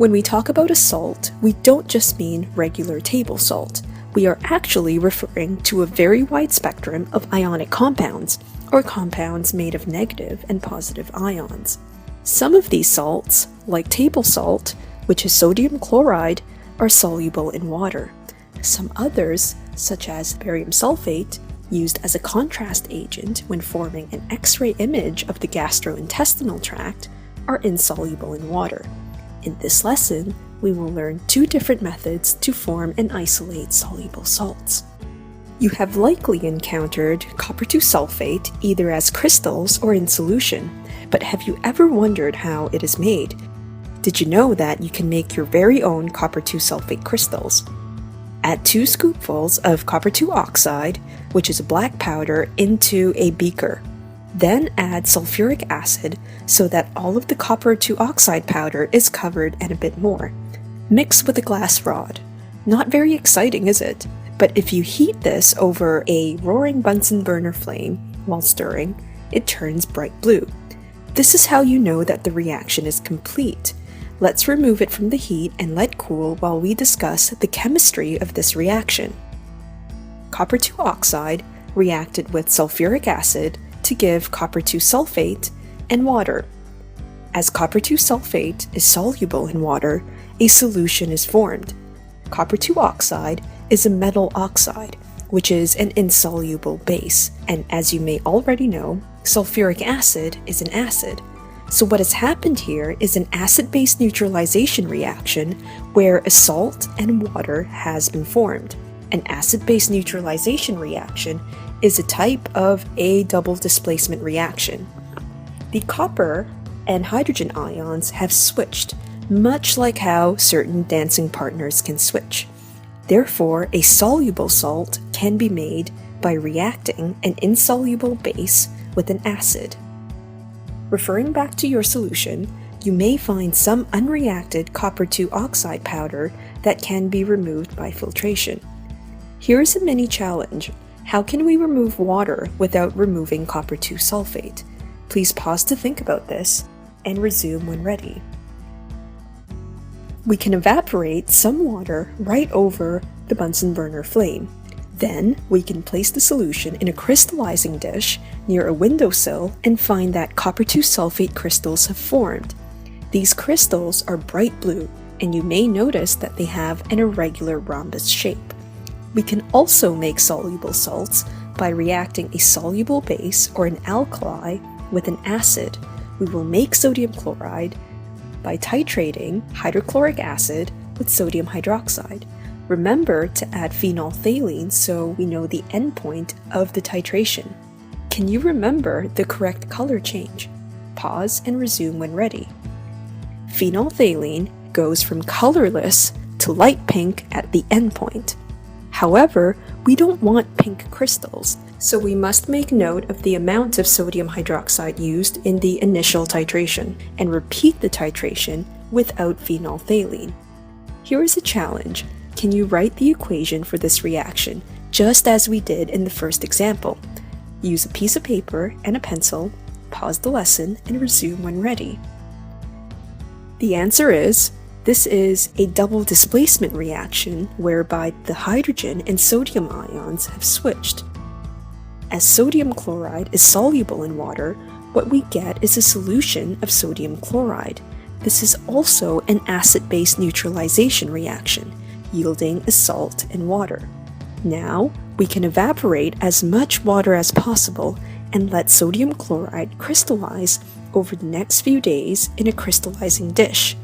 When we talk about a salt, we don't just mean regular table salt. We are actually referring to a very wide spectrum of ionic compounds, or compounds made of negative and positive ions. Some of these salts, like table salt, which is sodium chloride, are soluble in water. Some others, such as barium sulfate, used as a contrast agent when forming an X-ray image of the gastrointestinal tract, are insoluble in water. In this lesson, we will learn two different methods to form and isolate soluble salts. You have likely encountered copper-2 sulfate either as crystals or in solution, but have you ever wondered how it is made? Did you know that you can make your very own copper-2 sulfate crystals? Add 2 scoopfuls of copper-2 oxide, which is a black powder, into a beaker. Then add sulfuric acid so that all of the copper-2 oxide powder is covered and a bit more. Mix with a glass rod. Not very exciting, is it? But if you heat this over a roaring Bunsen burner flame while stirring, it turns bright blue. This is how you know that the reaction is complete. Let's remove it from the heat and let cool while we discuss the chemistry of this reaction. Copper-2 oxide reacted with sulfuric acid to give copper-2 sulfate and water. As copper-2 sulfate is soluble in water, a solution is formed. Copper-2 oxide is a metal oxide, which is an insoluble base, and as you may already know, sulfuric acid is an acid. So what has happened here is an acid-base neutralization reaction where a salt and water has been formed. An acid-base neutralization reaction is a type of a double displacement reaction. The copper and hydrogen ions have switched, much like how certain dancing partners can switch. Therefore, a soluble salt can be made by reacting an insoluble base with an acid. Referring back to your solution, you may find some unreacted copper-2 oxide powder that can be removed by filtration. Here is a mini challenge. How can we remove water without removing copper-2 sulfate? Please pause to think about this and resume when ready. We can evaporate some water right over the Bunsen burner flame. Then we can place the solution in a crystallizing dish near a windowsill and find that copper-2 sulfate crystals have formed. These crystals are bright blue, and you may notice that they have an irregular rhombus shape. We can also make soluble salts by reacting a soluble base or an alkali with an acid. We will make sodium chloride by titrating hydrochloric acid with sodium hydroxide. Remember to add phenolphthalein so we know the endpoint of the titration. Can you remember the correct color change? Pause and resume when ready. Phenolphthalein goes from colorless to light pink at the endpoint. However, we don't want pink crystals, so we must make note of the amount of sodium hydroxide used in the initial titration and repeat the titration without phenolphthalein. Here is a challenge. Can you write the equation for this reaction, just as we did in the first example? Use a piece of paper and a pencil, pause the lesson, and resume when ready. The answer is, this is a double displacement reaction whereby the hydrogen and sodium ions have switched. As sodium chloride is soluble in water, what we get is a solution of sodium chloride. This is also an acid-base neutralization reaction, yielding a salt and water. Now, we can evaporate as much water as possible and let sodium chloride crystallize over the next few days in a crystallizing dish.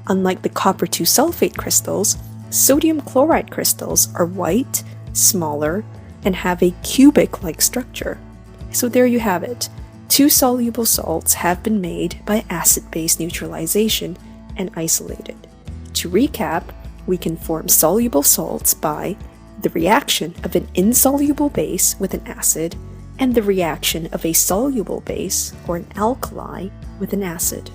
Unlike the copper-2 sulfate crystals, sodium chloride crystals are white, smaller, and have a cubic-like structure. So there you have it. 2 soluble salts have been made by acid-base neutralization and isolated. To recap, we can form soluble salts by the reaction of an insoluble base with an acid and the reaction of a soluble base or an alkali with an acid.